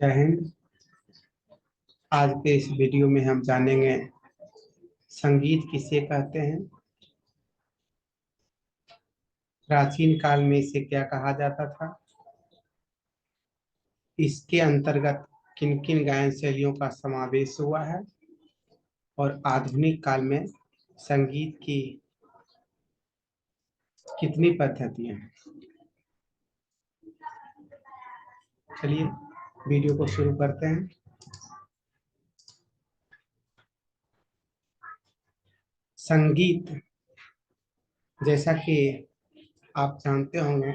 जय हिंद। आज के इस वीडियो में हम जानेंगे संगीत किसे कहते हैं, प्राचीन काल में इसे क्या कहा जाता था, इसके अंतर्गत किन किन गायन शैलियों का समावेश हुआ है और आधुनिक काल में संगीत की कितनी पद्धतियां हैं। चलिए वीडियो को शुरू करते हैं। संगीत, जैसा कि आप जानते होंगे,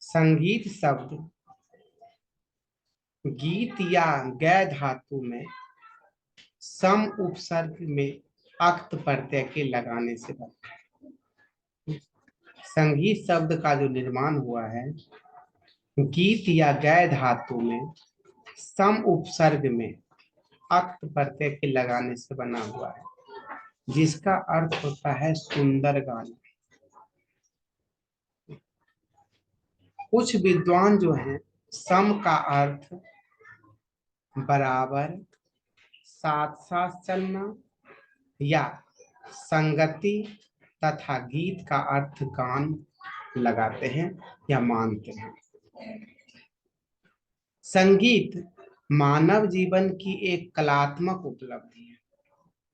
संगीत शब्द गीत या गय धातु में सम उपसर्ग में अक्त प्रत्यय के लगाने से बनता है। संगीत शब्द का जो निर्माण हुआ है गीत या गय धातु में सम उपसर्ग में अक्त प्रत्यय के लगाने से बना हुआ है, जिसका अर्थ होता है सुंदर गाना। कुछ विद्वान जो हैं सम का अर्थ बराबर, साथ साथ चलना या संगति तथा गीत का अर्थ गान लगाते हैं या मानते हैं। संगीत मानव जीवन की एक कलात्मक उपलब्धि है।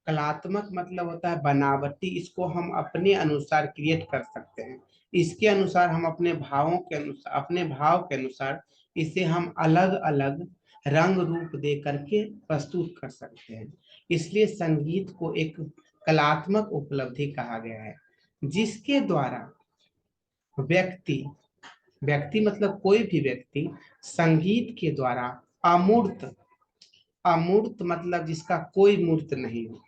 कलात्मक मतलब होता है बनावटी, इसको हम अपने अनुसार क्रिएट कर सकते हैं। इसके अनुसार हम अपने भावों के अनुसार, अपने भाव के अनुसार इसे हम अलग अलग रंग रूप दे करके प्रस्तुत कर सकते हैं। इसलिए संगीत को एक कलात्मक उपलब्धि कहा गया है, जिसके द्वारा व्यक्ति व्यक्ति मतलब कोई भी व्यक्ति संगीत के द्वारा अमूर्त, अमूर्त मतलब जिसका कोई मूर्त नहीं हो,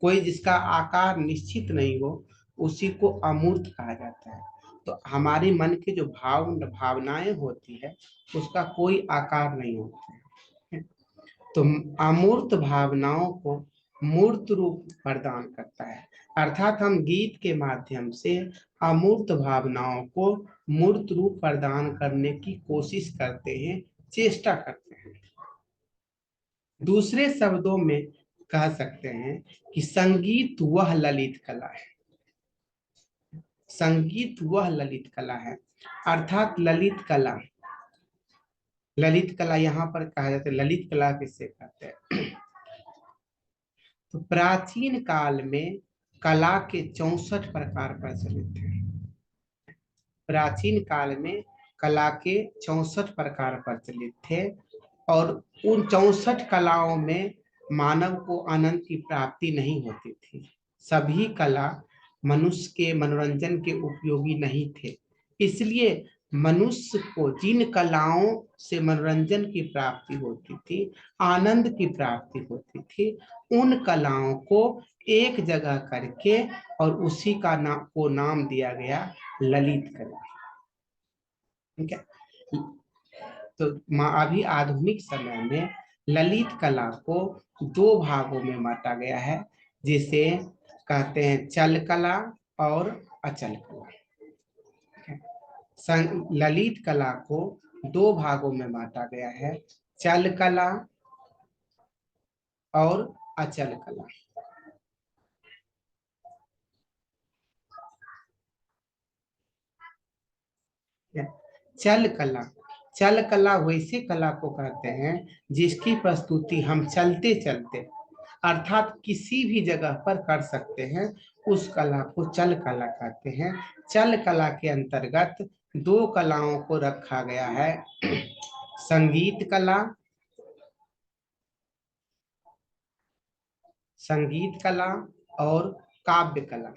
कोई जिसका आकार निश्चित नहीं हो, उसी को अमूर्त कहा जाता है। तो हमारे मन के जो भावनाएं होती है उसका कोई आकार नहीं होता है। तो अमूर्त भावनाओं को मूर्त रूप प्रदान करता है, अर्थात हम गीत के माध्यम से अमूर्त भावनाओं को मूर्त रूप प्रदान करने की कोशिश करते हैं, चेष्टा करते हैं। दूसरे शब्दों में कह सकते हैं कि संगीत वह ललित कला है। संगीत वह ललित कला है, अर्थात ललित कला, ललित कला यहाँ पर कहा जाता है। ललित कला किससे कहते हैं? तो प्राचीन काल में कला के 64 प्रकार प्रचलित थे। प्राचीन काल में कला के 64 प्रकार प्रचलित थे और उन 64 कलाओं में मानव को आनंद की प्राप्ति नहीं होती थी। सभी कला मनुष्य के मनोरंजन के उपयोगी नहीं थे। इसलिए मनुष्य को जिन कलाओं से मनोरंजन की प्राप्ति होती थी, आनंद की प्राप्ति होती थी, उन कलाओं को एक जगह करके और उसी का नाम दिया गया ललित कला। ठीक है। तो अभी आधुनिक समय में ललित कला को 2 भागों में बांटा गया है, जिसे कहते हैं चल कला और अचल कला। ललित कला को 2 भागों में बांटा गया है, चल कला और अचल कला। चल कला, चल कला वैसे कला को कहते हैं जिसकी प्रस्तुति हम चलते चलते, अर्थात किसी भी जगह पर कर सकते हैं, उस कला को चल कला कहते हैं। चल कला के अंतर्गत 2 कलाओं को रखा गया है, संगीत कला, संगीत कला और काव्य कला।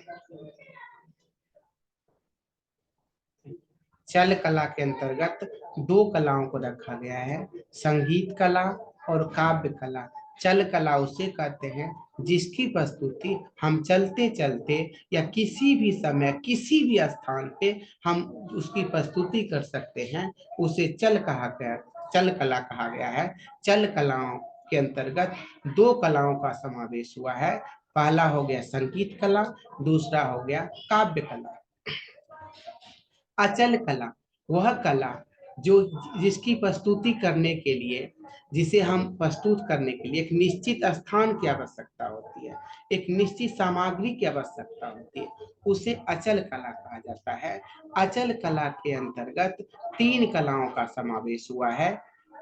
चल कला के अंतर्गत 2 कलाओं को रखा गया है, संगीत कला और काव्य कला। चल कला उसे कहते हैं जिसकी प्रस्तुति हम चलते चलते या किसी भी समय किसी भी स्थान पे हम उसकी प्रस्तुति कर सकते हैं, उसे चल कला कहा गया है। चल कलाओं के अंतर्गत 2 कलाओं का समावेश हुआ है। पहला हो गया संगीत कला, दूसरा हो गया काव्य कला। अचल कला, वह कला जो जिसकी प्रस्तुति करने के लिए, जिसे हम प्रस्तुत करने के लिए एक निश्चित स्थान की आवश्यकता होती है, एक निश्चित सामग्री की आवश्यकता होती है, उसे अचल कला कहा जाता है। अचल कला के अंतर्गत तीन कलाओं का समावेश हुआ है।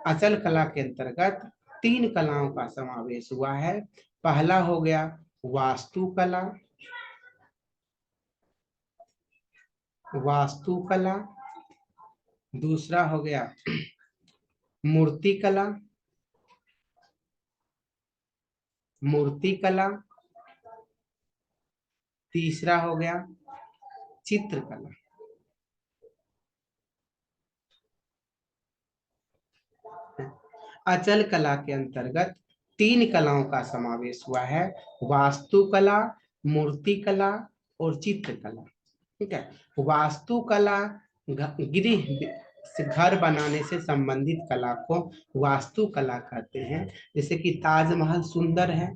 अचल कला के अंतर्गत तीन कलाओं का समावेश हुआ है। पहला हो गया वास्तुकला, वास्तुकला। दूसरा हो गया मूर्तिकला, मूर्तिकला। तीसरा हो गया चित्रकला। अचल कला के अंतर्गत तीन कलाओं का समावेश हुआ है, वास्तुकला, मूर्तिकला और चित्रकला। ठीक है। वास्तुकला गृह से घर बनाने से संबंधित कला को वास्तुकला कहते हैं। जैसे कि ताजमहल सुंदर है,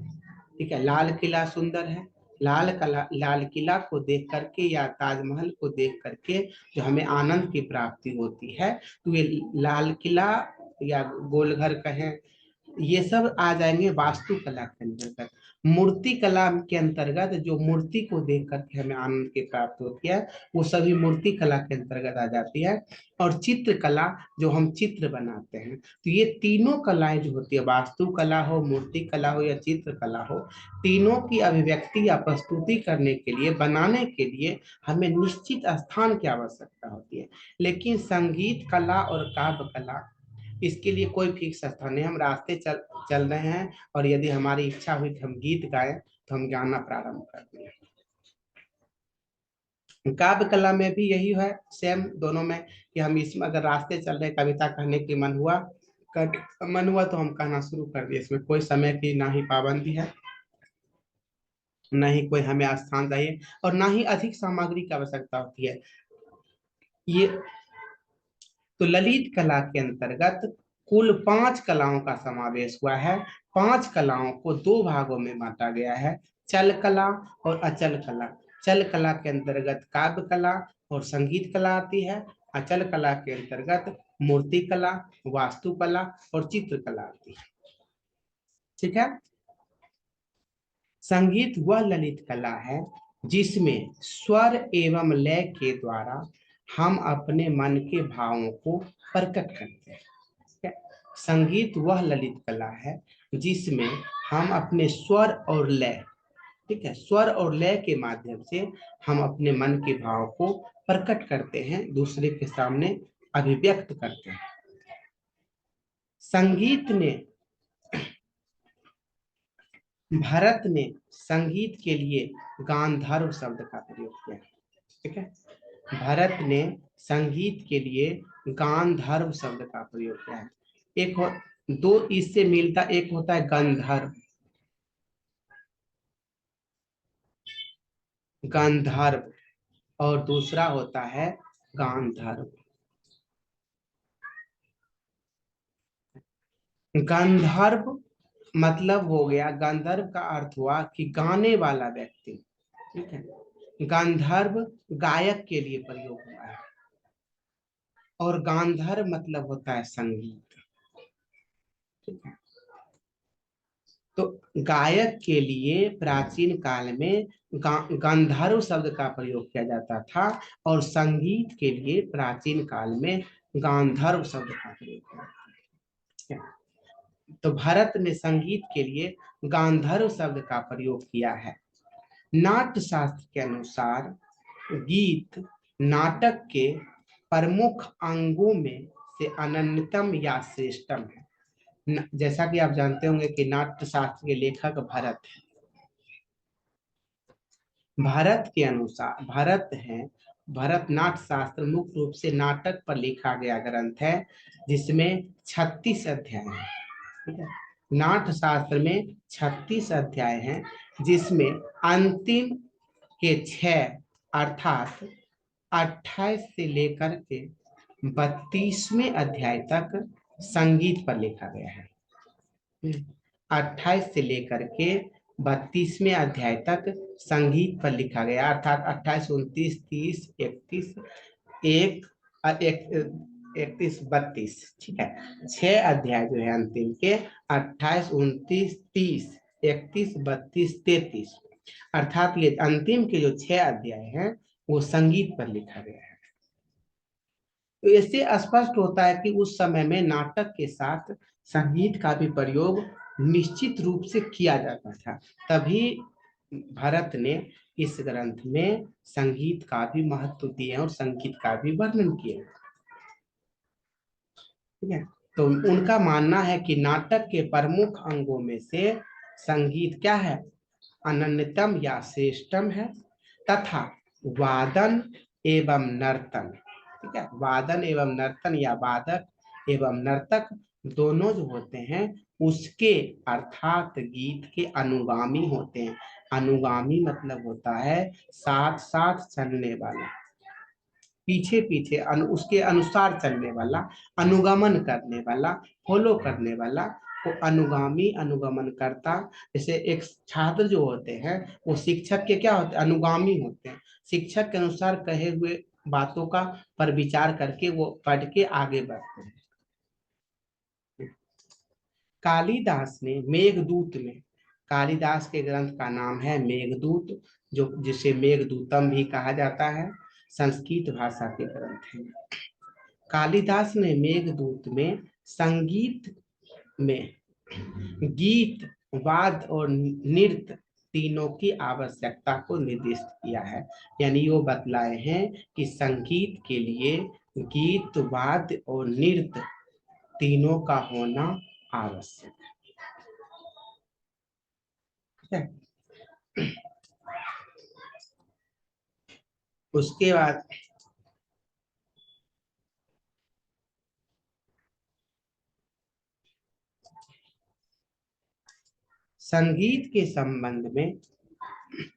ठीक है, लाल किला सुंदर है, लाल किला को देख करके या ताजमहल को देख करके जो हमें आनंद की प्राप्ति होती है, तो ये लाल किला या गोलघर कहें, ये सब आ जाएंगे वास्तुकला के अंतर्गत। मूर्ति कला के अंतर्गत जो मूर्ति को देख करके हमें आनंद की प्राप्त होती है, वो सभी मूर्ति कला के अंतर्गत आ जाती है। और चित्रकला जो हम चित्र बनाते हैं, तो ये तीनों कलाएं जो होती है, वास्तुकला हो, मूर्ति कला हो या चित्रकला हो, तीनों की अभिव्यक्ति या प्रस्तुति करने के लिए, बनाने के लिए हमें निश्चित स्थान की आवश्यकता होती है। लेकिन संगीत कला और काव्य कला, इसके लिए कोई फिक्स स्थान नहीं। हम रास्ते चल रहे हैं और यदि हमारी इच्छा हुई कि हम गीत गाएं, तो हम गाना प्रारंभ कर दें। काव्य कला में भी यही है, सेम दोनों में, कि हम इसमें अगर रास्ते चल रहे, कविता कहने की मन हुआ तो हम कहना शुरू कर दिए। इसमें कोई समय की ना ही पाबंदी है, ना ही कोई हमें स्थान चाहिए, और ना ही अधिक सामग्री की आवश्यकता होती है। ये तो ललित कला के अंतर्गत कुल 5 कलाओं का समावेश हुआ है। 5 कलाओं को 2 भागों में बांटा गया है, चल कला और अचल कला। चल कला के अंतर्गत काव्य कला और संगीत कला आती है। अचल कला के अंतर्गत मूर्ति कला, वास्तुकला और चित्रकला आती है। ठीक है। संगीत वह ललित कला है जिसमें स्वर एवं लय के द्वारा हम अपने मन के भावों को प्रकट करते हैं। ठीक है? संगीत वह ललित कला है जिसमें हम अपने स्वर और लय, ठीक है, स्वर और लय के माध्यम से हम अपने मन के भाव को प्रकट करते हैं, दूसरे के सामने अभिव्यक्त करते हैं। संगीत ने, भारत ने संगीत के लिए गांधर्व शब्द का प्रयोग किया। ठीक है। भारत ने संगीत के लिए गांधर्व शब्द का प्रयोग किया है। एक हो, दो इससे मिलता, एक होता है गंधर्व, गंधर्व, और दूसरा होता है गांधर्व। गंधर्व मतलब हो गया, गंधर्व का अर्थ हुआ कि गाने वाला व्यक्ति। ठीक है। गंधर्व गायक के लिए प्रयोग हुआ है, और गांधर्व मतलब होता है संगीत। ठीक है। तो गायक के लिए प्राचीन काल में गंधर्व शब्द का प्रयोग किया जाता था, और संगीत के लिए प्राचीन काल में गांधर्व शब्द का प्रयोग किया जाता था। तो भारत ने संगीत के लिए गांधर्व शब्द का प्रयोग किया है। नाट्य शास्त्र के अनुसार गीत नाटक के प्रमुख अंगों में से अनन्यतम या श्रेष्ठतम है। जैसा कि आप जानते होंगे कि नाट्य शास्त्र के लेखक भरत है। भारत के अनुसार भरत है, भरत नाट्य शास्त्र मुख्य रूप से नाटक पर लिखा गया ग्रंथ है, जिसमें 36 अध्याय हैं। ठीक है। नाट्य शास्त्र में 36 अध्याय हैं, जिसमें अंतिम के 6 अर्थात 28 से लेकर के 32वें अध्याय तक संगीत पर लिखा गया है। 28 से लेकर के 32वें अध्याय तक संगीत पर लिखा गया, अर्थात 28, 29, 30, 31, 1 और 31 32, ठीक है। 6 अध्याय जो है अंतिम के, 28 29 30 31 32 33, अर्थात ये अंतिम के जो 6 अध्याय हैं वो संगीत पर लिखा गया है। तो इससे स्पष्ट होता है कि उस समय में नाटक के साथ संगीत का भी प्रयोग निश्चित रूप से किया जाता था। तभी भरत ने इस ग्रंथ में संगीत का भी महत्व दिया और संगीत का भी वर्णन किया। ठीक है। तो उनका मानना है कि नाटक के प्रमुख अंगों में से संगीत क्या है, अनन्यतम या श्रेष्ठम है, तथा वादन एवं नर्तन, ठीक है, वादन एवं नर्तन या वादक एवं नर्तक दोनों जो होते हैं उसके अर्थात गीत के अनुगामी होते हैं। अनुगामी मतलब होता है साथ साथ चलने वाला, पीछे पीछे उसके अनुसार चलने वाला, अनुगमन करने वाला, फॉलो करने वाला, वो अनुगामी अनुगमन करता। जैसे एक छात्र जो होते हैं वो शिक्षक के क्या होते हैं, अनुगामी होते हैं। शिक्षक के अनुसार कहे हुए बातों का पर विचार करके वो पढ़ के आगे बढ़ते हैं। कालिदास ने मेघदूत में, कालिदास के ग्रंथ का नाम है मेघदूत, जो जिसे मेघदूतम भी कहा जाता है, संस्कृत भाषा के ग्रंथ है। कालिदास ने मेघदूत में संगीत में गीत, वाद और नृत्य तीनों की आवश्यकता को निर्दिष्ट किया है। यानी वो बतलाए हैं कि संगीत के लिए गीत, वाद्य और नृत्य तीनों का होना आवश्यक है। उसके बाद संगीत के संबंध में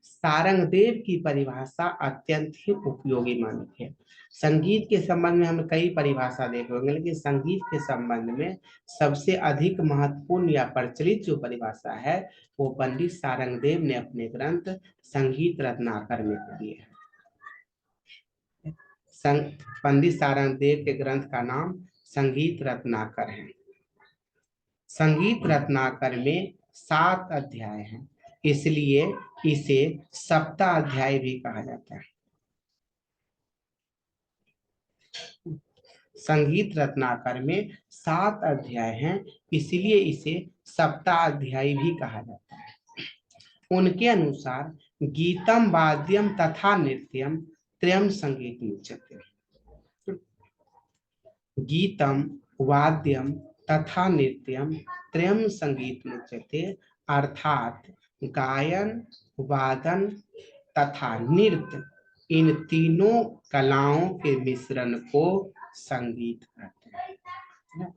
सारंगदेव की परिभाषा अत्यंत ही उपयोगी मानी है। संगीत के संबंध में हम कई परिभाषा देख होंगे, लेकिन संगीत के संबंध में सबसे अधिक महत्वपूर्ण या प्रचलित जो परिभाषा है वो पंडित सारंगदेव ने अपने ग्रंथ संगीत रत्नाकर में दी है। पंडित सारंगदेव के ग्रंथ का नाम संगीत रत्नाकर है। संगीत रत्नाकर में 7 अध्याय हैं, इसलिए इसे सप्ताध्याय भी कहा जाता है। संगीत रत्नाकर में 7 अध्याय हैं, इसलिए इसे सप्ताध्यायी भी कहा जाता है। उनके अनुसार गीतम वाद्यम तथा नृत्यम त्रयम संगीत उच्यते। गीतम वाद्यम तथा नृत्यम त्रयम संगीत उच्यते, अर्थात गायन, वादन तथा नृत्य इन तीनों कलाओं के मिश्रण को संगीत कहते हैं।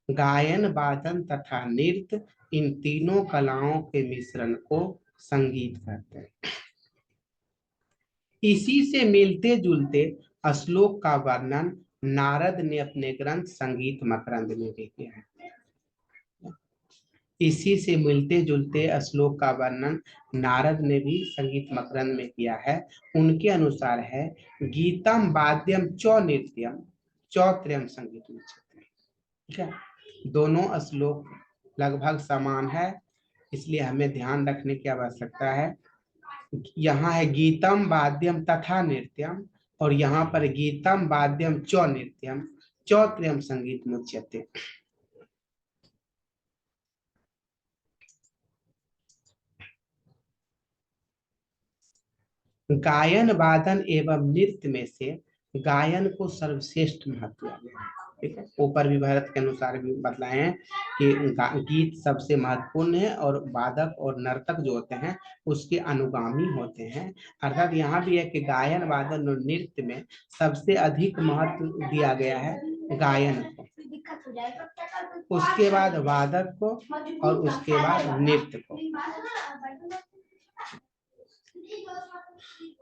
गायन, वादन तथा नृत्य इन तीनों कलाओं के मिश्रण को संगीत कहते हैं। इसी से मिलते जुलते श्लोक का वर्णन नारद ने अपने ग्रंथ संगीत मकरंद में भी किया है। इसी से मिलते जुलते श्लोक का वर्णन नारद ने भी संगीत मकरंद में किया है। उनके अनुसार है गीतम वाद्यम चौ नृत्यम चौत्रयम संगीत उच्यते। ठीक है, दोनों श्लोक लगभग समान है, इसलिए हमें ध्यान रखने की आवश्यकता है। यहाँ है गीतम वाद्यम तथा नृत्यम, और यहाँ पर गीतम वाद्यम चौ नृत्यम चौत्रयम संगीत मुच्यते। गायन, वादन एवं नृत्य में से गायन को सर्वश्रेष्ठ महत्व दिया गया है। ठीक है, ऊपर भी भरत के अनुसार भी बतलाए हैं कि गीत सबसे महत्वपूर्ण है और वादक और नर्तक जो होते हैं उसके अनुगामी होते हैं। अर्थात यहाँ भी है कि गायन, वादन और नृत्य में सबसे अधिक महत्व दिया गया है गायन को, उसके बाद वादक को और उसके बाद नृत्य को।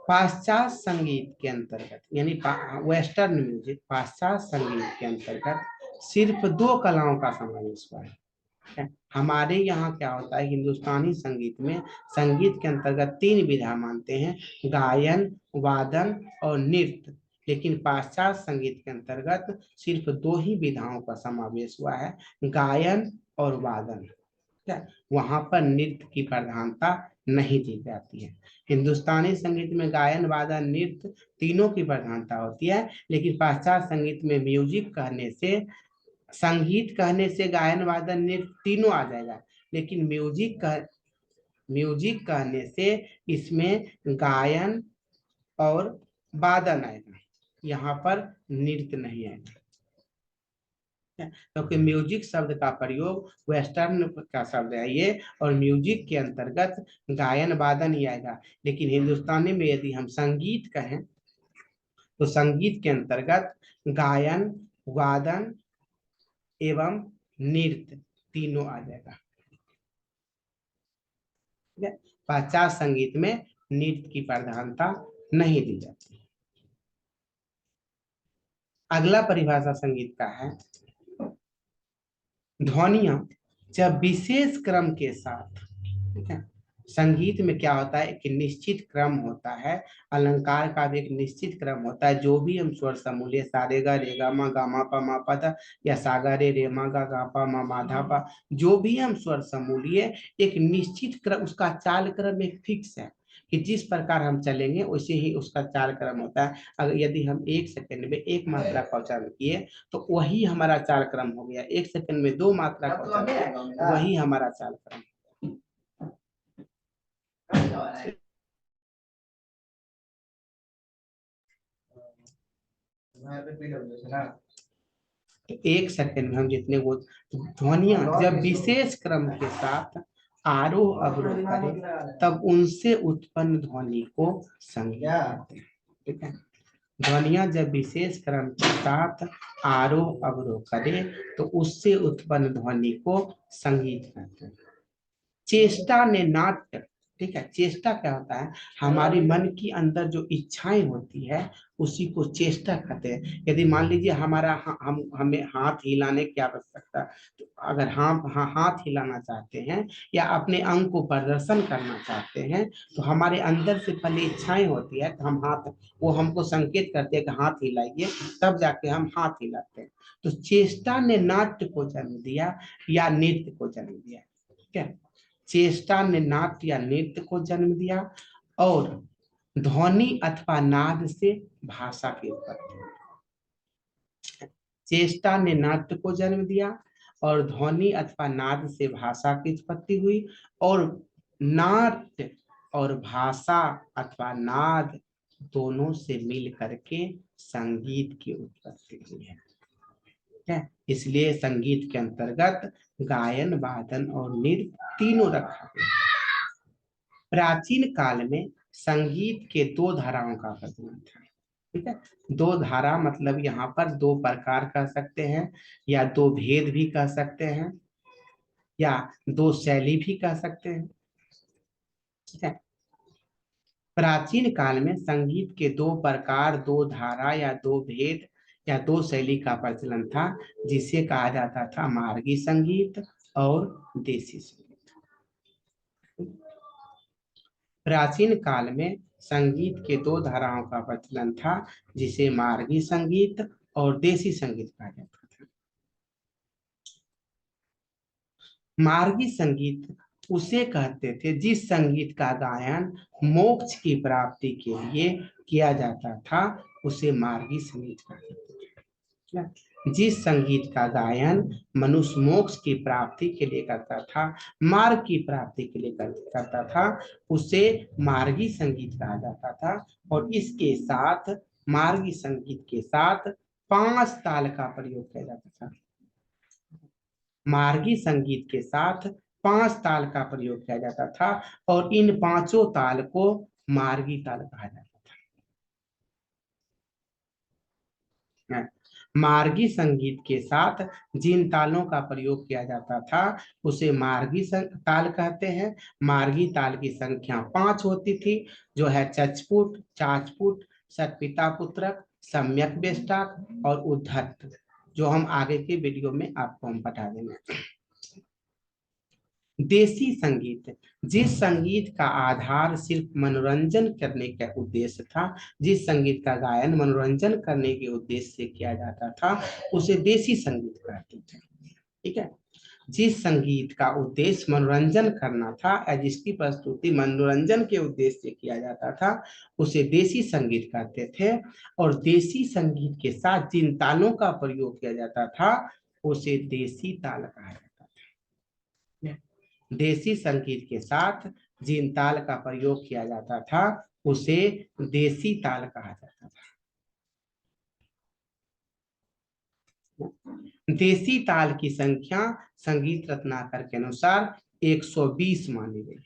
पाश्चात्य संगीत के अंतर्गत यानी वेस्टर्न म्यूजिक, पाश्चात्य संगीत के अंतर्गत सिर्फ 2 कलाओं का समावेश हुआ है। हमारे यहाँ क्या होता है, हिंदुस्तानी संगीत में संगीत के अंतर्गत 3 विधा मानते हैं, गायन, वादन और नृत्य। लेकिन पाश्चात्य संगीत के अंतर्गत सिर्फ दो ही विधाओं का समावेश हुआ है, गायन और वादन। क्या वहां पर नृत्य की प्रधानता नहीं दी जाती है। हिंदुस्तानी संगीत में गायन वादन नृत्य तीनों की प्रधानता होती है, लेकिन पाश्चात्य संगीत में संगीत कहने से गायन वादन नृत्य तीनों आ जाएगा, लेकिन म्यूजिक कहने से इसमें गायन और वादन आएगा, यहाँ पर नृत्य नहीं आएगा। क्योंकि म्यूजिक शब्द का प्रयोग वेस्टर्न का शब्द है ये, और म्यूजिक के अंतर्गत गायन वादन ही आएगा। लेकिन हिंदुस्तानी में यदि हम संगीत कहें तो संगीत के अंतर्गत गायन, वादन एवं नृत्य तीनों आ जाएगा। पाश्चात्य संगीत में नृत्य की प्रधानता नहीं दी जाती। अगला परिभाषा संगीत का है, ध्वनियां जब विशेष क्रम के साथ, ठीक है, संगीत में क्या होता है, एक निश्चित क्रम होता है, अलंकार का भी एक निश्चित क्रम होता है। जो भी हम स्वर समूल्य सा रे गा मा पा मा पा धा, या सा गा रे मा गा पा मा धा पा, जो भी हम स्वर समूल्य एक निश्चित क्रम, उसका चाल क्रम एक फिक्स है कि जिस प्रकार हम चलेंगे वैसे ही उसका चाल क्रम होता है। अगर यदि हम 1 सेकंड में 1 मात्रा का उच्चारण किए तो वही हमारा चाल क्रम हो गया, 1 सेकंड में 2 मात्रा का उच्चारण, वही हमारा चाल क्रम। तो 1 सेकंड में हम जितने वो ध्वनियां जब विशेष क्रम के साथ आरोह अवरोह करें तब उनसे उत्पन्न ध्वनि को संगीत कहते हैं। ठीक है, ध्वनियां जब विशेष क्रम के साथ आरोह अवरोह करें तो उससे उत्पन्न ध्वनि को संगीत कहते हैं। चेष्टा ने नाट्य, ठीक है, चेष्टा क्या होता है, हमारे मन की अंदर जो इच्छाएं होती है उसी को चेष्टा कहते हैं। यदि मान लीजिए हमें हाथ हिलाने की आवश्यकता, तो अगर हाथ हिलाना चाहते हैं या अपने अंग को प्रदर्शन करना चाहते हैं तो हमारे अंदर से पहले इच्छाएं होती है, तो हम हाथ, वो हमको संकेत करते हैं कि हाथ हिलाइए, तब जाके हम हाथ हिलाते हैं। तो चेष्टा ने नाट्य को जन्म दिया या नृत्य को जन्म दिया। ठीक है, चेष्टा ने नाट्य या नृत्य को जन्म दिया, और ध्वनि अथवा नाद से भाषा की उत्पत्ति। चेष्टा ने नाट्य को जन्म दिया और ध्वनि अथवा नाद से भाषा की उत्पत्ति हुई, और नाट्य और भाषा अथवा नाद दोनों से मिल करके संगीत की उत्पत्ति हुई है। इसलिए संगीत के अंतर्गत गायन, वादन और नृत्य तीनों रखा गया। प्राचीन काल में संगीत के 2 धाराओं का प्रचलन था। ठीक है, 2 धारा मतलब यहाँ पर 2 प्रकार कह सकते हैं, या 2 भेद भी कह सकते हैं, या 2 शैली भी कह सकते हैं। ठीक है, प्राचीन काल में संगीत के 2 प्रकार, 2 धारा या 2 भेद या 2 शैली का प्रचलन था, जिसे कहा जाता था मार्गी संगीत और देसी संगीत। प्राचीन काल में संगीत के 2 धाराओं का प्रचलन था, जिसे मार्गी संगीत और देसी संगीत कहा जाता था। मार्गी संगीत उसे कहते थे जिस संगीत का गायन मोक्ष की प्राप्ति के लिए किया जाता था, उसे मार्गी संगीत कहते थे। जिस संगीत का गायन मनुष्य मोक्ष की प्राप्ति के लिए करता था, मार्ग की प्राप्ति के लिए करता था, उसे मार्गी संगीत कहा जाता था। और इसके साथ, मार्गी संगीत के साथ 5 ताल का प्रयोग किया जाता था। मार्गी संगीत के साथ 5 ताल का प्रयोग किया जाता था, और इन 5 ताल को मार्गी ताल कहा जाता था। मार्गी संगीत के साथ जिन तालों का प्रयोग किया जाता था उसे मार्गी ताल कहते हैं। मार्गी ताल की संख्या 5 होती थी, जो है चचपुट, चाचपुट, सतपिता पुत्रक, सम्यक बेष्टक और उद्धत, जो हम आगे के वीडियो में आपको हम बता देंगे। देसी संगीत, जिस संगीत का आधार सिर्फ मनोरंजन करने का उद्देश्य था, जिस संगीत का गायन मनोरंजन करने के उद्देश्य से किया जाता था, उसे देसी संगीत कहते थे। ठीक है। जिस संगीत का उद्देश्य मनोरंजन करना था या जिसकी प्रस्तुति मनोरंजन के उद्देश्य से किया जाता था, उसे देसी संगीत कहते थे। और देसी संगीत के साथ जिन तालों का प्रयोग किया जाता था, उसे देसी ताल कहा जाता था। देसी संगीत के साथ जिन ताल का प्रयोग किया जाता था, उसे देसी ताल कहा जाता था। देसी ताल की संख्या संगीत रत्नाकर के अनुसार 120 मानी गई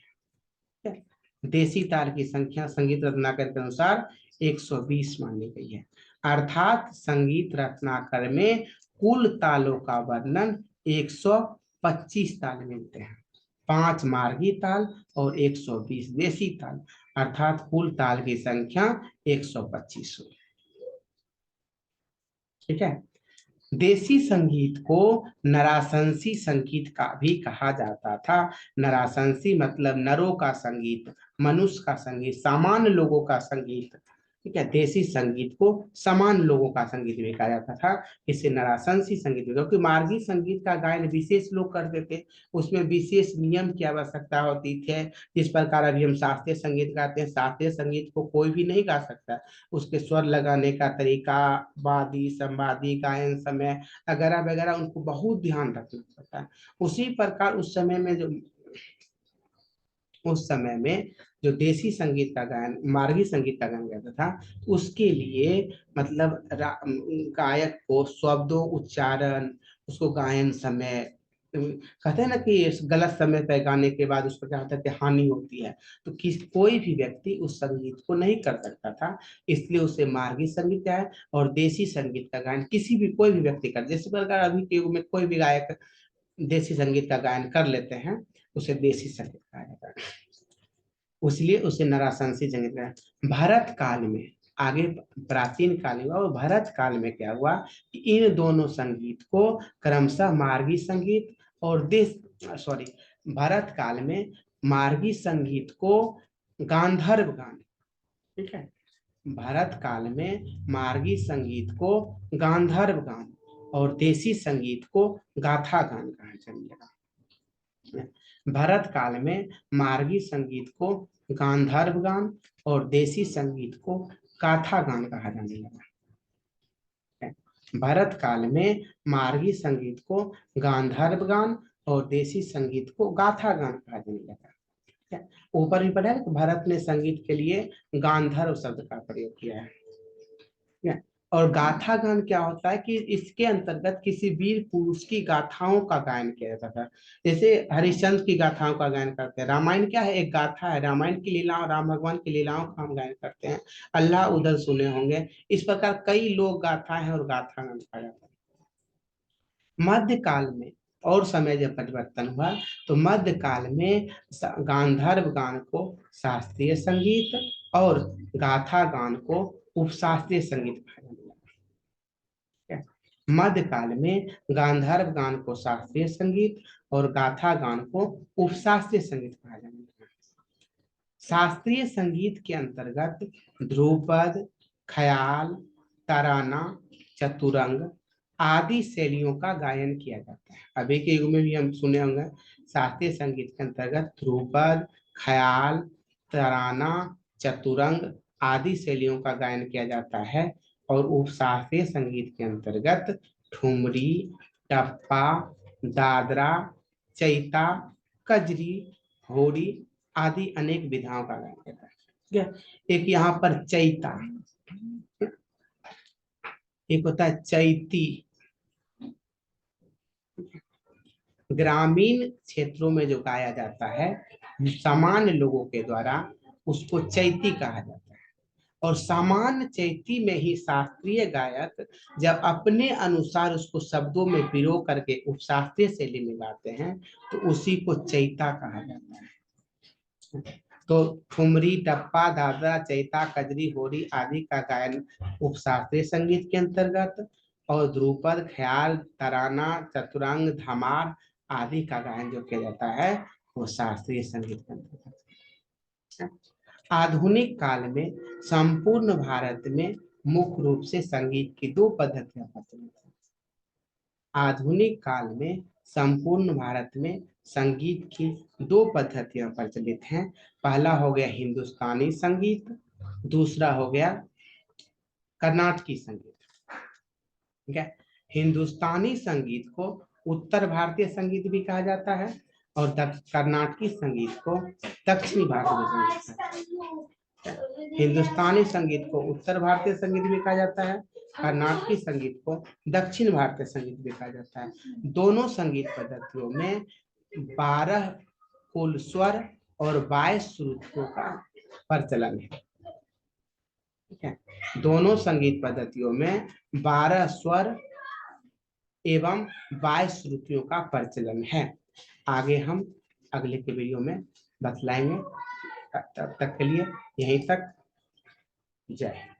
है। देसी ताल की संख्या संगीत रत्नाकर के अनुसार 120 मानी गई है। अर्थात संगीत रत्नाकर में कुल तालों का वर्णन 125 ताल मिलते हैं। 5 मार्गी ताल और 120 देसी ताल, अर्थात कुल ताल की संख्या 125 हुई। ठीक है। देसी संगीत को नराशंसी संगीत का भी कहा जाता था। नराशंसी मतलब नरों का संगीत, मनुष्य का संगीत, सामान्य लोगों का संगीत। ठीक है। देसी संगीत को सामान्य लोगों का संगीत भी कहा जाता था, इसे नराशंसी संगीत, क्योंकि मार्गी संगीत का गायन विशेष लोग करते थे, उसमें विशेष नियम की आवश्यकता होती थी। जिस प्रकार अभी हम शास्त्रीय संगीत गाते हैं, शास्त्रीय संगीत को कोई भी नहीं गा सकता। उसके स्वर लगाने का तरीका, वादी संवादी गायन समय वगैरह वगैरह, उनको बहुत ध्यान रखना पड़ता है। उसी प्रकार उस समय में जो देसी संगीत का गायन, मार्गी संगीत का गायन करता था, उसके लिए मतलब गायक को शब्दों, उच्चारण, उसको गायन समय, कहते हैं ना कि गलत समय पर गाने के बाद उसको क्या होता है कि हानि होती है, तो कोई भी व्यक्ति उस संगीत को नहीं कर सकता था। इसलिए उसे मार्गी संगीत है। और देसी संगीत का गायन किसी भी कोई भी व्यक्ति कर, जैसे प्रकार अभी के युग में कोई भी गायक देसी संगीत का गायन कर लेते हैं, उसे देसी संगीत कहा जाता है। इसलिए उसे नराशंसी संगीत कहा। भारत काल में, आगे प्राचीन काल में और भारत काल में क्या हुआ कि इन दोनों संगीत को क्रमशः मार्गी संगीत और भारत काल में मार्गी संगीत को गांधर्व गान, ठीक है, भारत काल में मार्गी संगीत को गांधर्व गान और देसी संगीत को गाथा गान कहा जाने लगा। भारत काल में मार्गी संगीत को गांधर्व गान और देसी संगीत को गाथा गान कहा जाने लगा। भारत काल में मार्गी संगीत को गांधर्व गान और देसी संगीत को गाथा गान कहा जाने लगा। ऊपर भी पढ़ा है कि भारत ने संगीत के लिए गांधर्व शब्द का प्रयोग किया है। और गाथा गान क्या होता है कि इसके अंतर्गत किसी वीर पुरुष की गाथाओं का गायन किया जाता था। जैसे हरिश्चंद्र की गाथाओं का गायन करते हैं। रामायण क्या है, एक गाथा है, रामायण की लीलाओं, राम भगवान की लीलाओं का हम गायन करते हैं। अल्लाह उधर सुने होंगे। इस प्रकार कई लोग गाथा है और गाथा गान कहा जाता है। मध्यकाल में और समय जब परिवर्तन हुआ, तो मध्यकाल में गांधर्व गान को शास्त्रीय संगीत और गाथा गान को उपशास्त्रीय संगीत कहा जाने लगा। मध्यकाल में गांधर्व गान को शास्त्रीय संगीत और गाथा गान को उपशास्त्रीय संगीत कहा जाने लगा। शास्त्रीय संगीत के अंतर्गत ध्रुपद, ख्याल, तराना, चतुरंग आदि शैलियों का गायन किया जाता है। अभी के युग में भी हम सुने होंगे, शास्त्रीय संगीत के अंतर्गत ध्रुपद, ख्याल, तराना, चतुरंग आदि शैलियों का गायन किया जाता है। और उपशास्त्रीय संगीत के अंतर्गत ठुमरी, टप्पा, दादरा, चैता, कजरी, होड़ी आदि अनेक विधाओं का गायन करता है। ठीक है। एक यहाँ पर चैता, एक होता है चैती। ग्रामीण क्षेत्रों में जो गाया जाता है सामान्य लोगों के द्वारा, उसको चैती कहा जाता है। और सामान्य चैती में ही शास्त्रीय गायक जब अपने अनुसार उसको शब्दों में पिरो करके उपशास्त्रीय शैली में गाते हैं, तो उसी को चैता कहा जाता है। तो ठुमरी, टप्पा, दादरा, चैता, कजरी, होरी आदि का गायन उपशास्त्रीय संगीत के अंतर्गत, और ध्रुपद, ख्याल, तराना, चतुरंग, धमार आदि का गायन जो किया जाता है, वो शास्त्रीय संगीत के अंतर्गत है। आधुनिक काल में संपूर्ण भारत में मुख्य रूप से संगीत की दो पद्धतियां प्रचलित हैं। आधुनिक काल में संपूर्ण भारत में संगीत की दो पद्धतियां प्रचलित हैं। पहला हो गया हिंदुस्तानी संगीत, दूसरा हो गया कर्नाटकी संगीत। ठीक है। हिंदुस्तानी संगीत को उत्तर भारतीय संगीत भी कहा जाता है और कर्नाटकी संगीत को दक्षिणी भारतीय संगीत कहा जाता है। हिंदुस्तानी संगीत को उत्तर भारतीय संगीत भी कहा जाता है, कर्नाटकी संगीत को दक्षिण भारतीय संगीत भी कहा जाता है। दोनों संगीत पद्धतियों में 12 कुल स्वर और 22 श्रुतियों का प्रचलन है। ठीक है। दोनों संगीत पद्धतियों में 12 स्वर एवं 22 श्रुतियों का प्रचलन है। आगे हम अगले के वीडियो में बतलाएंगे। तब तक के लिए यहीं तक। जय हिंद।